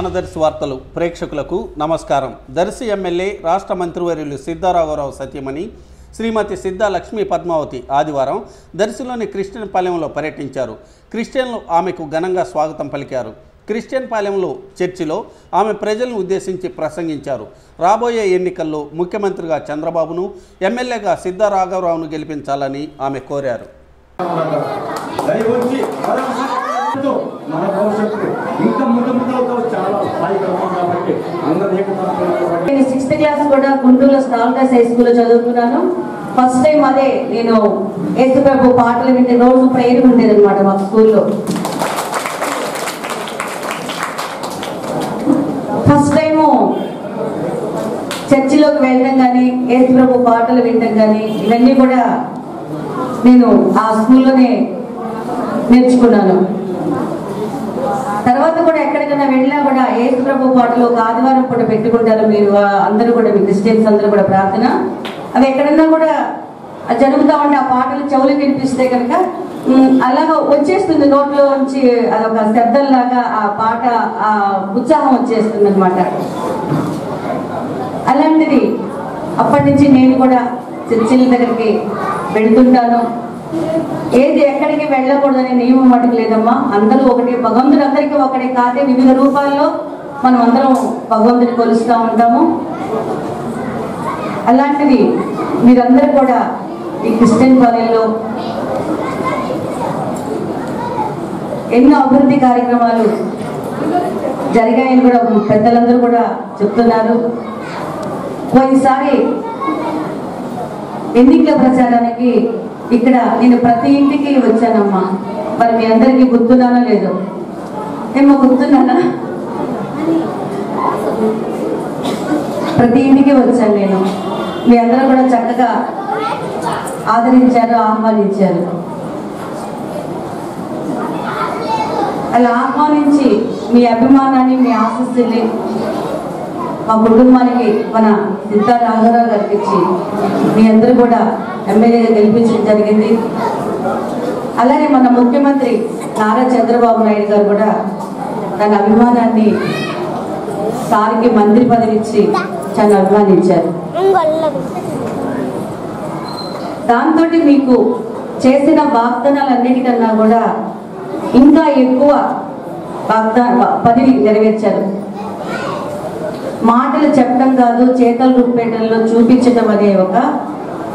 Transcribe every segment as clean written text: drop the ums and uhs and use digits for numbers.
మన దర్శి వార్తలు ప్రేక్షకులకు నమస్కారం. దర్శి ఎమ్మెల్యే రాష్ట్ర మంత్రివర్యులు సిద్ధారాఘవరావు సతీమణి శ్రీమతి సిద్ధా లక్ష్మీ పద్మావతి ఆదివారం దర్శిలోని క్రిస్టియన్ పాలెంలో పర్యటించారు. క్రిస్టియన్లు ఆమెకు ఘనంగా స్వాగతం పలికారు. క్రిస్టియన్ పాలెంలో చర్చిలో ఆమె ప్రజలను ఉద్దేశించి ప్రసంగించారు. రాబోయే ఎన్నికల్లో ముఖ్యమంత్రిగా చంద్రబాబును, ఎమ్మెల్యేగా సిద్ధారాఘవరావును గెలిపించాలని ఆమె కోరారు. మన భవిష్యత్తు ఇంకా ముందు చాలా స్థాయిగా ఉంది కాబట్టి నేను 6th క్లాస్ కూడా గుంటూరులో స్టాల్కస్ హై స్కూల్లో చదువుకున్నాను. ఫస్ట్ టైం అదే నేను యేసుప్రభు పాటలు వింటే రోజు ప్రేయర్ ఉండేది అనమాట మాకు స్కూల్లో. ఫస్ట్ టైము చర్చిలోకి వెళ్ళడం కానీ యేసుప్రభు పాటలు వినడం కానీ ఇవన్నీ కూడా నేను ఆ స్కూల్లోనే నేర్చుకున్నాను. తర్వాత కూడా ఎక్కడికైనా వెళ్ళినా కూడా యేసుప్రభు పాటలు ఒక ఆదివారం కూడా పెట్టుకుంటారు మీరు అందరూ కూడా, మీ క్రిస్టియన్స్ అందరూ కూడా ప్రార్థన. అవి ఎక్కడన్నా కూడా జరుగుతూ ఉంటే ఆ పాటలు చెవులు వినిపిస్తే కనుక అలాగా వచ్చేస్తుంది నోట్లో నుంచి, అదొక శబ్దంలాగా ఆ పాట ఆ ఉత్సాహం వచ్చేస్తుంది అనమాట. అలాంటిది అప్పటి నుంచి నేను కూడా చర్చిల దగ్గరికి వెళ్తుంటాను. ఏది ఎక్కడికి వెళ్ళకూడదనే నియమం మటుకు లేదమ్మా. అందరూ ఒకటి, భగవంతుడు అందరికీ ఒకటే కాదే వివిధ రూపాల్లో మనం అందరం భగవంతుని కొలుస్తూ ఉంటాము. అలాంటిది మీరందరూ కూడా ఈ క్రిస్టియన్ కాలేజీలో ఎన్నో అభివృద్ధి కార్యక్రమాలు జరిగాయని కూడా పెద్దలందరూ కూడా చెప్తున్నారు. పోయినసారి ఎన్నికల ప్రచారానికి ఇక్కడ నేను ప్రతి ఇంటికి వచ్చానమ్మా. మరి మీ అందరికీ గుర్తున్నానో లేదో, ఏమో గుర్తున్నానా? ప్రతి ఇంటికి వచ్చాను నేను. మీ అందరూ కూడా చక్కగా ఆదరించారు, ఆహ్వానించారు. అలా ఆహ్వానించి మీ అభిమానాన్ని, మీ ఆశీస్సుల్ని మా కుటుంబానికి మన సిద్ధారాఘవరావు గారికి ఇచ్చి మీ అందరూ కూడా ఎమ్మెల్యేగా గెలిపించడం జరిగింది. అలాగే మన ముఖ్యమంత్రి నారా చంద్రబాబు నాయుడు గారు కూడా తన అభిమానాన్ని సారికి మంత్రి పదవి ఇచ్చి చాలా అభిమానించారు. దాంతో మీకు చేసిన వాగ్దానాలన్నిటికన్నా కూడా ఇంకా ఎక్కువ పదవి నెరవేర్చారు. మాటలు చెప్పడం కాదు, చేతల రూపేటల్లో చూపించడం అనే ఒక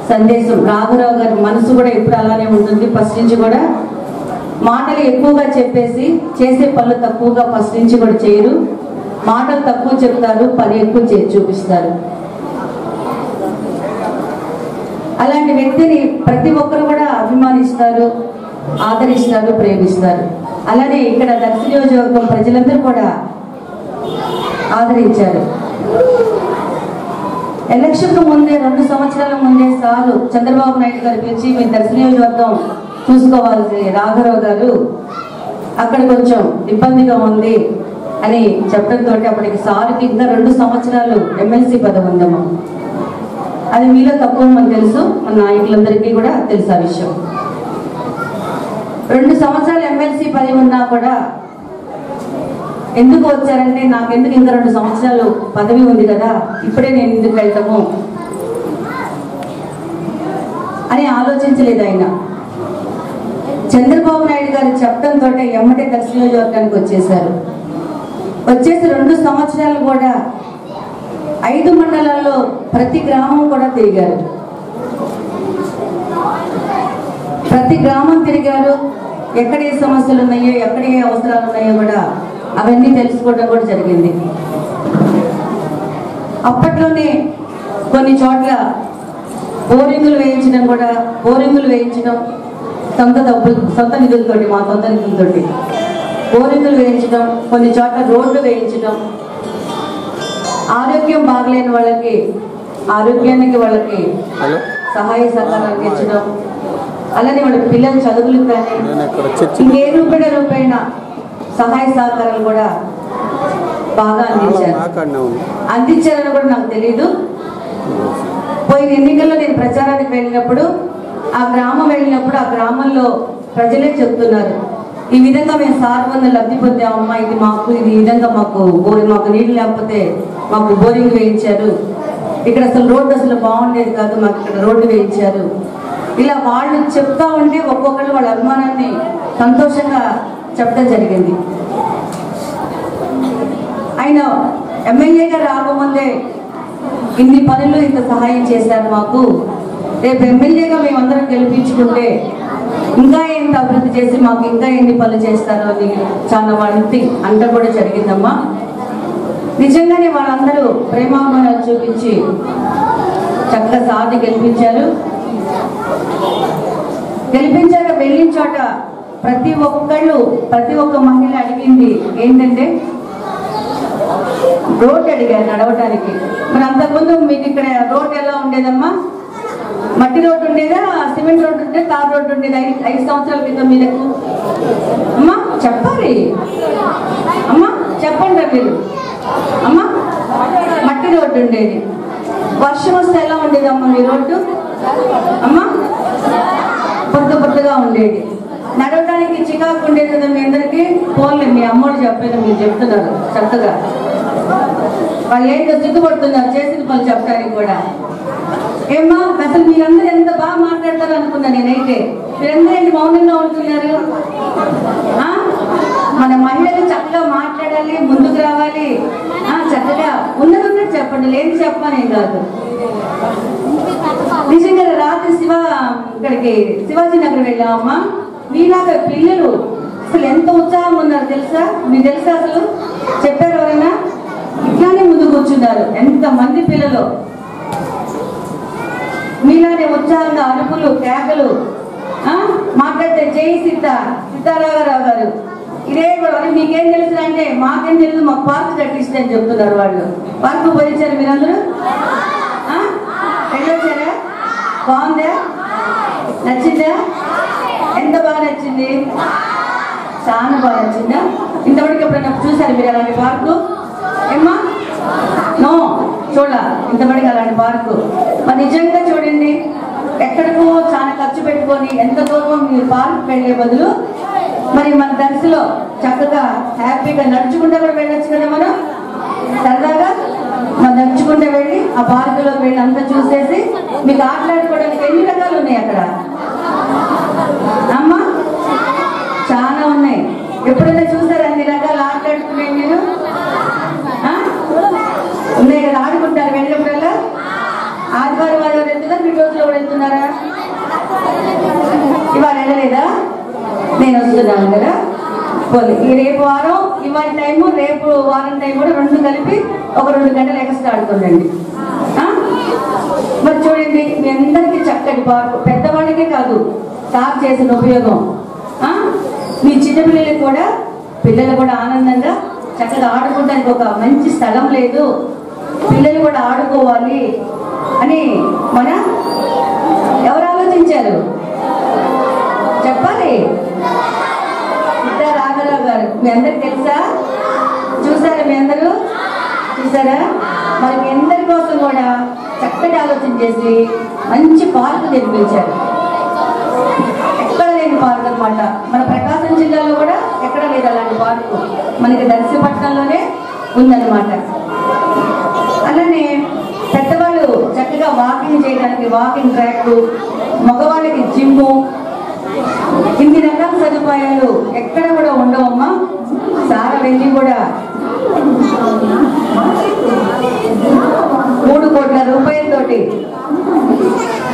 సందేశం. రాఘవరావు గారి మనసు కూడా ఎప్పుడు అలానే ఉంటుంది. ఫస్ట్ నుంచి కూడా మాటలు ఎక్కువగా చెప్పేసి చేసే పనులు తక్కువగా ఫస్ట్ నుంచి కూడా చేయరు. మాటలు తక్కువ చెప్తారు, పని ఎక్కువ చేసి చూపిస్తారు. అలాంటి వ్యక్తిని ప్రతి ఒక్కరు కూడా అభిమానిస్తారు, ఆదరిస్తారు, ప్రేమిస్తారు. అలానే ఇక్కడ దర్శి నియోజకవర్గం ప్రజలందరూ కూడా ఆదరించారు. ఎలక్షన్ ముందే 2 సంవత్సరాల ముందే సారు చంద్రబాబు నాయుడు గారు పిలిచి మీ దర్శి నియోజకవర్గం చూసుకోవాల్సి రాఘవరావు గారు అక్కడ కొంచెం ఇబ్బందిగా ఉంది అని చెప్పడంతో అప్పటికి సార్కి ఇంకా 2 సంవత్సరాలు ఎమ్మెల్సీ పదవి ఉందమ్మా. అది మీలో తక్కువ మనకు తెలుసు, మన నాయకులందరికీ కూడా తెలుసు ఆ విషయం. 2 సంవత్సరాలు ఎమ్మెల్సీ పదవి ఉన్నా కూడా ఎందుకు వచ్చారంటే, నాకెందుకు ఇంకా 2 సంవత్సరాలు పదవి ఉంది కదా, ఇప్పుడే నేను ఎందుకు వెళ్తాము అని ఆలోచించలేదు ఆయన. చంద్రబాబు నాయుడు గారు చెప్పడంతో ఎమ్మటే దర్శి నియోజకవర్గానికి వచ్చేసారు. వచ్చేసి 2 సంవత్సరాలు కూడా 5 మండలాల్లో ప్రతి గ్రామం కూడా తిరిగారు. ప్రతి గ్రామం తిరిగారు. ఎక్కడ ఏ సమస్యలు ఉన్నాయో, ఎక్కడ ఏ అవసరాలు ఉన్నాయో కూడా అవన్నీ తెలుసుకోవడం కూడా జరిగింది. అప్పట్లోనే కొన్ని చోట్ల బోరింగులు వేయించడం సొంత నిధులతోటి, మా సొంత నిధులతోటి బోరింగులు వేయించడం, కొన్ని చోట్ల రోడ్లు వేయించడం, ఆరోగ్యం బాగలేని వాళ్ళకి వాళ్ళకి సహాయ సహకారాలు ఇచ్చడం, అలానే వాళ్ళ పిల్లల చదువులకు కానీ ఇంకే రూపాయన సహాయ సహకారాలు కూడా బాగా అందించారని కూడా నాకు తెలియదు. పోయిన ఎన్నికల్లో నేను ప్రచారానికి వెళ్ళినప్పుడు ఆ గ్రామంలో ప్రజలే చెప్తున్నారు, ఈ విధంగా మేము సార్ వల్ల లబ్ధి పొందామమ్మా, ఇది మాకు ఇది ఈ విధంగా మాకు నీళ్ళు లేకపోతే మాకు బోరింగ్ వేయించారు, ఇక్కడ అసలు రోడ్డు అసలు బాగుండేది కాదు, మాకు ఇక్కడ రోడ్డు వేయించారు. ఇలా వాళ్ళు చెప్తా ఉంటే ఒక్కొక్కరు వాళ్ళ అభిమానాన్ని సంతోషంగా చెప్పడం జరిగింది. ఆయన ఎమ్మెల్యేగా రాకముందే ఇన్ని పనులు ఇంత సహాయం చేశారు మాకు, రేపు ఎమ్మెల్యేగా మేమందరం గెలిపించుకుంటే ఇంకా ఎంత అభివృద్ధి చేసి మాకు ఇంకా ఎన్ని పనులు చేస్తారో అని చాలా వాళ్ళకి అంట కూడా జరిగిందమ్మా. నిజంగానే వాళ్ళందరూ ప్రేమాభిమానాలు చూపించి చక్కగా సాధి గెలిపించారు. వెళ్ళిన చోట ప్రతి ఒక్క మహిళ అడిగింది ఏంటంటే రోడ్డు అడిగారు నడవటానికి. మరి అంతకుముందు మీకు ఇక్కడ రోడ్డు ఎలా ఉండేదమ్మా? మట్టి రోడ్డు ఉండేదా, సిమెంట్ రోడ్డు ఉండేదా, తార్ రోడ్డు ఉండేదా 5 సంవత్సరాల క్రితం మీకు? అమ్మా చెప్పాలి, అమ్మా చెప్పండి మీరు. అమ్మా మట్టి రోడ్డు ఉండేది. వర్షం వస్తే ఎలా ఉండేదమ్మా మీ రోడ్డు? అమ్మా పొద్దుగా ఉండేది. నడవడానికి చికాకు ఉండేది కదా మీ అందరికీ. ఫోన్లే మీ అమ్మోడు చెప్పేది మీరు చెప్తున్నారు చక్కగా. వాళ్ళు ఏంటో సిగ్గుపడుతున్నారు చేసిన పనులు చెప్పడానికి కూడా. ఏమ్మా అసలు మీరందరూ ఎంత బాగా మాట్లాడతారు అనుకున్నా నేనైతే. మీరందరూ ఏంటి మౌనంగా ఉంటున్నారు? మన మహిళలు చక్కగా మాట్లాడాలి, ముందుకు రావాలి, చక్కగా ఉన్నది చెప్పండి, లేని చెప్పని కాదు. నిజంగా రాత్రి ఇక్కడికి శివాజీ నగర్ వెళ్ళామమ్మా. మీలాగా పిల్లలు అసలు ఎంత ఉత్సాహం ఉన్నారు తెలుసా? మీకు తెలుసా అసలు? చెప్పారు ఎవరైనా? ఇట్లానే ముందు కూర్చున్నారు ఎంతమంది పిల్లలు. మీలానే ఉత్సాహంగా అరుపులు కేకలు, మాట్లాడితే జై సీతారామరావు గారు ఇదే కూడా. మీకేం తెలుసు అంటే మాకేం తెలుసు, మాకు పార్క్ కట్టిస్తారని చెప్తున్నారు వాళ్ళు. పార్క్ పోయించారు మీరందరూ? వెళ్ళొచ్చారా? బాగుందా? నచ్చిందా? ఎంత బాగా నచ్చింది? చాలా బాగా నచ్చిందా? ఇంతవరకు ఎప్పుడైనా చూసారు మీరు అలాంటి పార్కు? ఏమ్మా నో ఇంతవరకు అలాంటి పార్కు. మరి నిజంగా చూడండి, ఎక్కడికో చాలా ఖర్చు పెట్టుకొని ఎంత దూరం మీరు పార్క్ వెళ్ళే బదులు మరి మన దర్శలో చక్కగా హ్యాపీగా నడుచుకుంటూ కూడా వెళ్ళొచ్చు కదా. మనం సరదాగా నడుచుకుంటూ వెళ్ళి ఆ పార్కులోకి వెళ్ళి అంతా చూసేసి మీకు ఆటలాడుకోవడానికి ఎన్ని రకాలు ఉన్నాయి అక్కడ అమ్మా? చాలా ఉన్నాయి. ఎప్పుడైనా చూసారా అన్ని రకాలు ఆటలాడుకునే మీరు? ఉన్నాయి కదా, ఆడుకుంటారు వెళ్ళినప్పుడల్లా. ఆదివారం వెళ్తుందా? 2 రోజులు కూడా వెళ్తున్నారా? ఇవాళ వెళ్ళలేదా? నేను వస్తున్నాను కదా. ఈ రేపు వారం ఇవాళ టైము, రేపు వారం టైం కూడా 2 కలిపి ఒక 2 గంటలు ఎక్స్ట్రా ఆడుకోండి. మరి చూడండి, మీ అందరికీ చక్కటి పార్కు, పెద్దవాళ్ళకే కాదు సార్ చేసిన ఉపయోగం. మీ చిన్నపిల్లలకు కూడా, పిల్లలు కూడా ఆనందంగా చక్కగా ఆడుకోవడానికి ఒక మంచి స్థలం లేదు, పిల్లలు కూడా ఆడుకోవాలి అని మన ఎవరు ఆలోచించారు చెప్పాలి? రాఘరావు గారు. మీ అందరికి తెలుసా? చూసారా? మీ అందరూ చూసారా? మరి మీ అందరి కోసం కూడా చక్కటి ఆలోచన చేసి మంచి పార్కు నిర్మించారు. ఎక్కడ లేని పార్క్ అనమాట. మన ప్రకాశం జిల్లాలో కూడా ఎక్కడ లేదు అలాంటి పార్కు. మనకి దర్శపట్నంలోనే ఉందన్నమాట. అలానే పెద్దవాళ్ళు చక్కగా వాకింగ్ చేయడానికి వాకింగ్ ట్రాక్, మగవాళ్ళకి జిమ్ము, ఇన్ని రకాల సదుపాయాలు ఎక్కడ కూడా ఉండవమ్మా. సారా వెళ్ళి కూడా 3 కోట్ల రూపాయలతోటి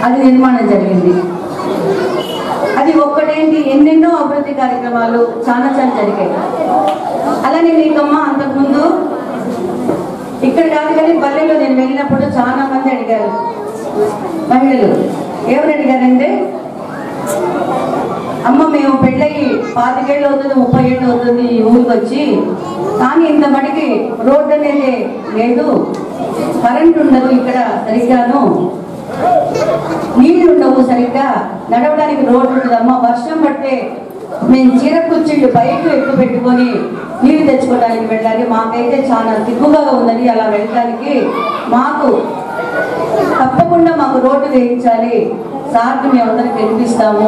అది నిర్మాణం జరిగింది. అది ఒక్కటేంటి, ఎన్నెన్నో అభివృద్ధి కార్యక్రమాలు చాలా జరిగాయి. అలానే మీకమ్మా అంతకుముందు ఇక్కడ కాదు కానీ పల్లెలో నేను వెళ్ళినప్పుడు చాలా మంది అడిగారు మహిళలు. ఎవరు అడిగారంటే, అమ్మ మేము పెళ్ళయి 25 ఏళ్ళు అవుతుంది, 30 ఏళ్ళు అవుతుంది ఈ ఊరికి వచ్చి, కానీ ఇంత మటుకి రోడ్డు అనేది లేదు, కరెంట్ ఉండదు ఇక్కడ సరిగ్గాను, నీళ్లు ఉండవు సరిగ్గా, నడవడానికి రోడ్డు ఉండదమ్మా, వర్షం పడితే మేము చీర కుర్చీళ్ళు బయట ఎక్కువ పెట్టుకొని నీళ్లు తెచ్చుకోవడానికి వెళ్ళాలి, మాకైతే చాలా సిగ్గుగా ఉందని అలా వెళ్ళడానికి మాకు తప్పకుండా మాకు రోడ్డు వేయించాలి, సార్ని మేమందరం గెలిపిస్తాము,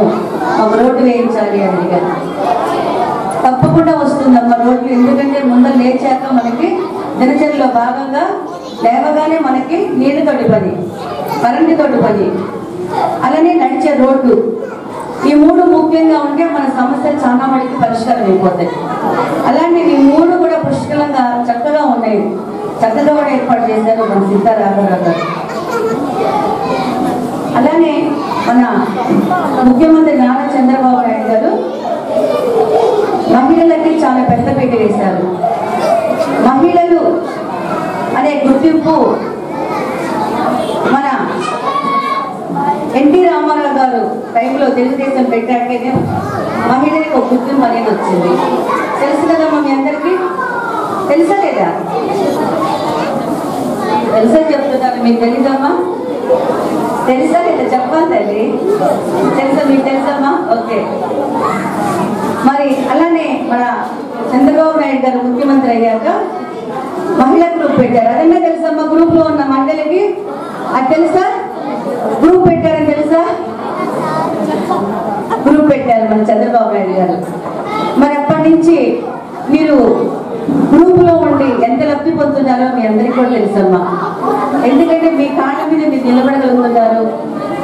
మాకు రోడ్డు వేయించాలి అని అడిగారు. ఎందుకంటే ముందర లేచాక మనకి దినచర్యలో భాగంగా లేవగానే మనకి నీళ్ళతోటి పని, కరెంటుతోటి పని, అలానే నడిచే రోడ్డు, ఈ 3 ముఖ్యంగా ఉంటే మన సమస్యలు చాలా మటుకు పరిష్కారం అయిపోతాయి. అలాంటివి ఈ 3 కూడా పుష్కలంగా చక్కగా ఉన్నాయి. చక్కగా కూడా ఏర్పాటు చేశారు మన సిద్ధారాఘవరావు గారు. అలానే మన ముఖ్యమంత్రి నారా చంద్రబాబు నాయుడు గారు మహిళలకి చాలా పెద్దపీట వేశారు. మహిళలు అనే గుర్తింపు మన ఎన్టీ రామారావు గారు టైంలో తెలుగుదేశం పెట్టాకే మహిళలకు ఒక గుర్తింపు అనేది వచ్చింది. తెలుసు కదమ్మా మీ అందరికీ? తెలుసా లేదా? తెలుసా చెప్తున్నారు, మీకు తెలీదమ్మా? తెలుసా లేదా చెప్పాలి తల్లి? తెలుసా మీకు? తెలుసమ్మా? ఓకే. మరి అలానే మన చంద్రబాబు నాయుడు గారు ముఖ్యమంత్రి అయ్యాక మహిళా గ్రూప్ పెట్టారు. అదన్నా తెలుసమ్మా? గ్రూప్ లో ఉన్న మహిళలకి అది తెలుసా? గ్రూప్ పెట్టారని తెలుసా? గ్రూప్ పెట్టారు మన చంద్రబాబు నాయుడు గారు. మరి అప్పటి నుంచి మీరు గ్రూప్ లో ఉండి ఎంత లబ్ధి పొందుతున్నారో మీ అందరికీ కూడా తెలుసమ్మా. ఎందుకంటే మీ కాళ్ళ మీద మీరు నిలబడగలుగుతున్నారు.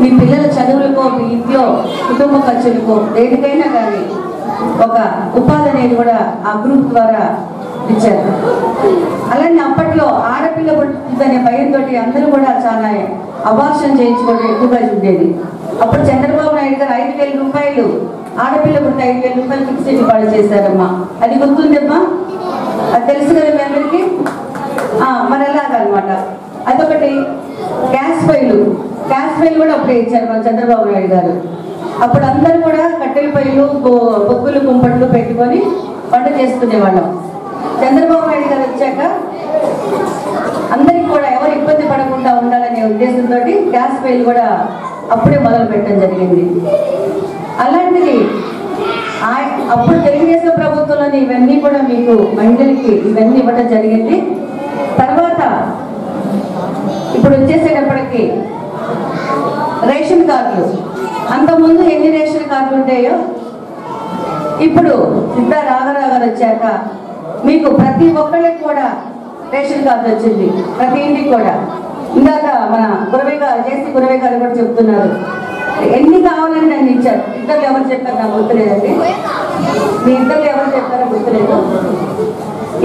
మీ పిల్లల చదువులకో, మీ ఇంట్లో కుటుంబ ఖర్చులకో, దేనికైనా కానీ ఒక ఉపాధి అనేది కూడా ఆ గ్రూప్ ద్వారా ఇచ్చారు. అలానే అప్పట్లో ఆడపిల్ల పుట్టిందనే భయంతో అందరూ కూడా చాలా అబార్షన్ చేయించుకోవడం ఎక్కువగా ఉండేది. అప్పుడు చంద్రబాబు నాయుడు గారు 5,000 రూపాయలు ఆడపిల్ల పుట్టి 5,000 రూపాయలు ఫిక్స్డ్ డిపాజిట్ చేశారమ్మా. అది గుర్తుందమ్మా? అది తెలుసు కదా మీ అందరికీ? మరి అలాగనమాట. అదొకటి. గ్యాస్ ఫైలు కూడా అప్పుడే ఇచ్చారు మన చంద్రబాబు నాయుడు గారు. అప్పుడు అందరూ కూడా కట్టెల పొయ్యిలు, బొగ్గులు, కుంపట్లు పెట్టుకొని వంట చేసుకునేవాళ్ళం. చంద్రబాబు నాయుడు గారు వచ్చాక అందరికి కూడా ఎవరు ఇబ్బంది పడకుండా ఉండాలనే ఉద్దేశంతో గ్యాస్ ఫైల్ కూడా అప్పుడే మొదలు పెట్టడం జరిగింది. అలాంటిది అప్పుడు తెలుగుదేశం ప్రభుత్వంలోని ఇవన్నీ కూడా మీకు మహిళలకి ఇవన్నీ ఇవ్వడం జరిగింది. తర్వాత ఇప్పుడు వచ్చేసేటప్పటికి రేషన్ కార్డులు, అంతకుముందు ఎన్ని రేషన్ కార్డులు ఉంటాయో ఇప్పుడు సిద్ధారాఘవరావు గారు వచ్చాక మీకు ప్రతి ఒక్కళ్ళకి కూడా రేషన్ కార్డు వచ్చింది, ప్రతి ఇంటికి కూడా. ఇందాక మన జేసీ గురవే గారు కూడా చెప్తున్నారు, ఎన్ని కావాలని నన్ను ఇచ్చారు. ఇద్దరు ఎవరు చెప్పారు నాకు గుర్తులేదండి. మీ ఇద్దరు ఎవరు చెప్పారో గుర్తులేదు.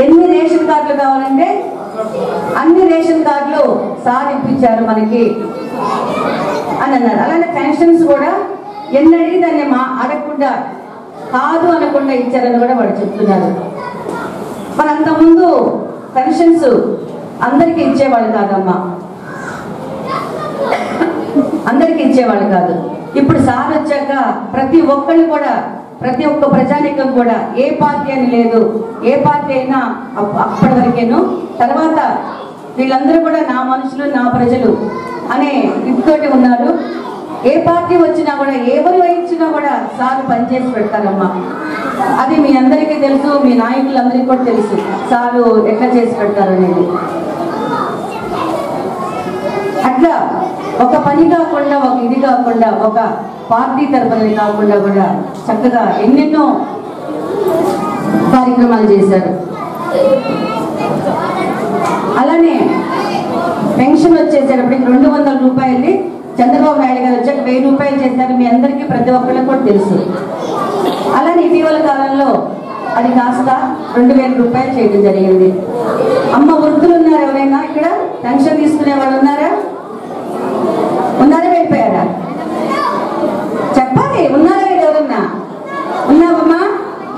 ఎన్ని రేషన్ కార్డులు కావాలంటే అన్ని రేషన్ కార్డులు సార్ ఇప్పించారు మనకి అని అన్నారు. అలానే పెన్షన్స్ కూడా ఎన్నడీ దాన్ని అడగకుండా, కాదు అనకుండా ఇచ్చారని కూడా వాడు చెప్తున్నారు. మరి అంతకుముందు పెన్షన్స్ అందరికీ ఇచ్చేవాళ్ళు కాదమ్మా, అందరికీ ఇచ్చేవాళ్ళు కాదు. ఇప్పుడు సార్ వచ్చాక ప్రతి ఒక్కళ్ళు కూడా, ప్రతి ఒక్క ప్రజానికం కూడా, ఏ పార్టీ అని లేదు, ఏ పార్టీ అయినా అప్పటి వరకేను. తర్వాత వీళ్ళందరూ కూడా నా మనుషులు, నా ప్రజలు అనే ఇదితోటి ఉన్నారు. ఏ పార్టీ వచ్చినా కూడా, ఎవరు ఇచ్చినా కూడా సార్ పనిచేసి పెడతారమ్మా. అది మీ అందరికీ తెలుసు, మీ నాయకులందరికీ కూడా తెలుసు సారు ఎట్లా చేసి పెడతారు అనేది. అట్లా ఒక పని కాకుండా, ఒక ఇది కాకుండా, ఒక పార్టీ తరపునది కాకుండా కూడా చక్కగా ఎన్నెన్నో కార్యక్రమాలు చేశారు. అలానే పెన్షన్ వచ్చేసేటప్పటికి 200 రూపాయలు చంద్రబాబు నాయుడు గారు వచ్చాక 1000 రూపాయలు చేశారు. మీ అందరికీ ప్రతి ఒక్కరికి కూడా తెలుసు. అలానే ఇటీవల కాలంలో అది కాస్త 2000 రూపాయలు చేయడం జరిగింది. అమ్మ వృద్ధులు ఉన్నారు ఎవరైనా ఇక్కడ? పెన్షన్ తీసుకునే వాళ్ళు ఉన్నారా? ఉన్నారా? వెళ్ళిపోయారా? చెప్పాలి. ఉన్నారా? ఎవరన్నా ఉన్నావమ్మా?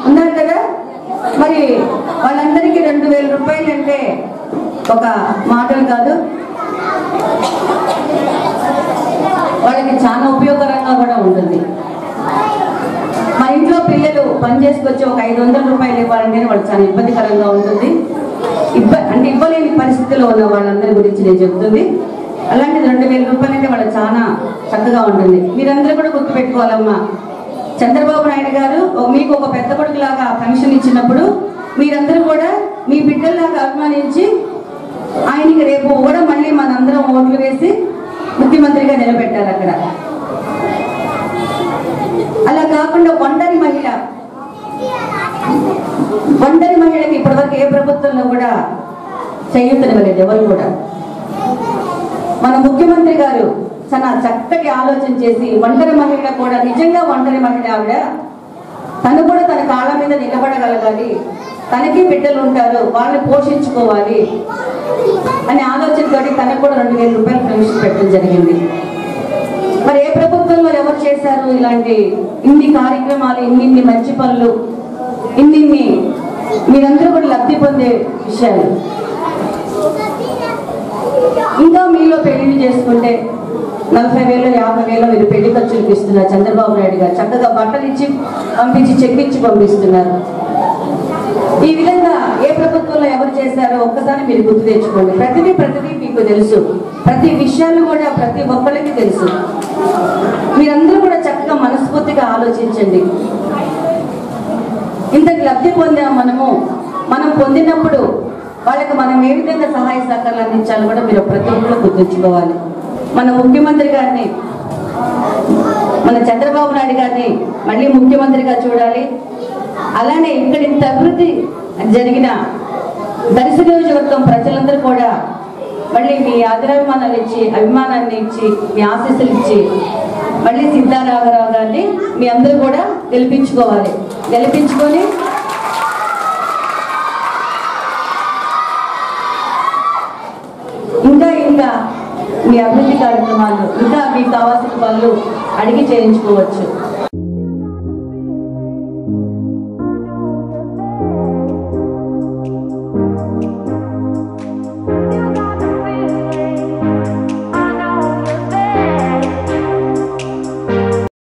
ఉన్నారు కదా. మరి వాళ్ళందరికీ 2000 రూపాయలు అంటే ఒక మాటలు కాదు, వాళ్ళకి చాలా ఉపయోగకరంగా కూడా ఉంటుంది. మా ఇంట్లో పిల్లలు పని చేసుకొచ్చి ఒక 500 రూపాయలు ఇవ్వాలంటే వాళ్ళకి చాలా ఇబ్బందికరంగా ఉంటుంది. అంటే ఇవ్వలేని పరిస్థితిలో ఉన్న వాళ్ళందరి గురించి నేను చెప్తుంది. అలాంటిది 2000 రూపాయలు అంటే వాళ్ళకి చాలా చక్కగా ఉంటుంది. మీరందరూ కూడా గుర్తుపెట్టుకోవాలమ్మా, చంద్రబాబు నాయుడు గారు మీకు ఒక పెద్ద కొడుకులాగా పెన్షన్ ఇచ్చినప్పుడు మీరందరూ కూడా మీ బిడ్డల్లాగా అభిమానించి ఆయనకి రేపు కూడా మళ్ళీ మనందరం ఓట్లు వేసి ముఖ్యమంత్రిగా నిలబెట్టారు అక్కడ. అలా కాకుండా ఒంటరి మహిళకి ఏ ప్రభుత్వంలో కూడా చేయూతనివ్వలేదు ఎవరు కూడా. మన ముఖ్యమంత్రి గారు చాలా చక్కటి ఆలోచన చేసి ఒంటరి మహిళ కూడా, నిజంగా ఒంటరి మహిళ ఆవిడ, తను కూడా తన కాళ్ళ మీద నిలబడగలగాలి, తనకి బిడ్డలు ఉంటారు, వాళ్ళని పోషించుకోవాలి అనే ఆలోచనతో తనకు కూడా 2,000 రూపాయలు పెన్షన్ పెట్టడం జరిగింది. మరి ఏ ప్రభుత్వంలో ఎవరు చేశారు ఇలాంటి ఇన్ని కార్యక్రమాలు, ఇన్ని మంచి పనులు, ఇన్ని మీరందరూ కూడా లబ్ధి పొందే విషయాలు. ఇంకా మీలో పెళ్లిళ్ళు చేసుకుంటే 40,000 50,000 మీరు పెళ్లి ఖర్చులకు ఇస్తున్నారు. చంద్రబాబు నాయుడు గారు చక్కగా బట్టలు ఇచ్చి పంపించి, చెక్ ఇచ్చి పంపిస్తున్నారు. ఈ విధంగా ఏ ప్రభుత్వంలో ఎవరు చేశారో ఒక్కసారి మీరు గుర్తు తెచ్చుకోండి. ప్రతిదీ మీకు తెలుసు, ప్రతి విషయాలు కూడా ప్రతి ఒక్కరికి తెలుసు. మీరందరూ కూడా చక్కగా మనస్ఫూర్తిగా ఆలోచించండి. ఇంతటి లబ్ధి పొందాం మనం పొందినప్పుడు వాళ్ళకి మనం ఏ విధంగా సహాయ సహకారాలు అందించాలో కూడా మీరు ప్రతి ఒక్కరు గుర్తుంచుకోవాలి. మన ముఖ్యమంత్రి గారిని, మన చంద్రబాబు నాయుడు గారిని మళ్ళీ ముఖ్యమంత్రిగా చూడాలి. అలానే ఇక్కడ ఇంత అభివృద్ధి జరిగిన దర్శి నియోజకవర్గం ప్రజలందరూ కూడా మళ్ళీ మీ అభిమానాన్ని ఇచ్చి, మీ ఆశీస్సులు ఇచ్చి మళ్ళీ సిద్ధా రాఘరావు గారిని మీ అందరూ కూడా గెలిపించుకోవాలి. గెలిపించుకొని ఇంకా మీ అభివృద్ధి కార్యక్రమాలు, ఇంకా మీకు కావాల్సిన పనులు అడిగి చేయించుకోవచ్చు.